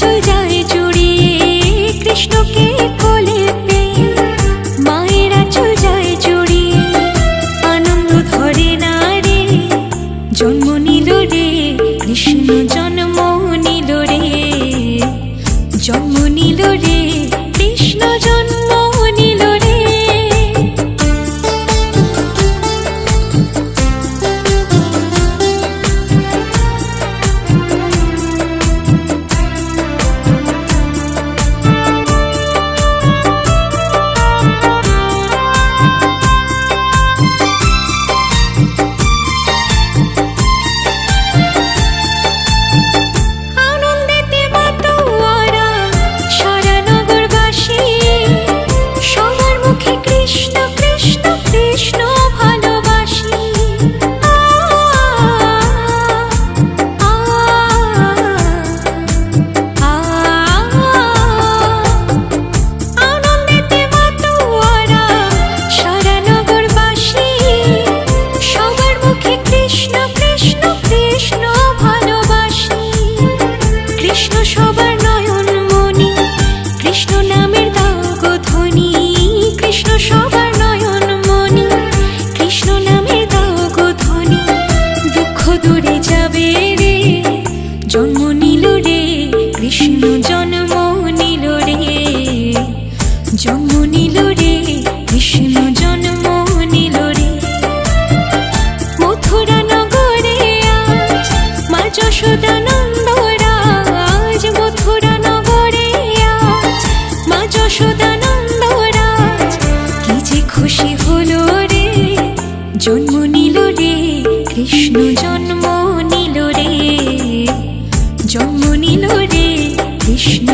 আঁচল যায় জড়িয়ে কৃষ্ণকে কোলে পেয়ে, মায়ের আঁচল যায় জড়িয়ে আনন্দ ধরে না রে। জন্ম নিল রে কৃষ্ণ, জন্ম নিল রে, জন্ম নিল রে কৃষ্ণ, জন্ম নিল রে। জন্ম নিল রে কৃষ্ণ, জন্ম নিল রে, জন্ম নিল রে কৃষ্ণ, জন্ম নিল রে। মথুরা নগরে আজ মা যশোদা নন্দরাজ, মথুরা নগরে আজ মা যশোদা নন্দরাজ, কি যে খুশি হলো রে। জন্ম নিল রে কৃষ্ণ, জন্ম নিল রে, জন্ম নিল রে কৃষ্ণ।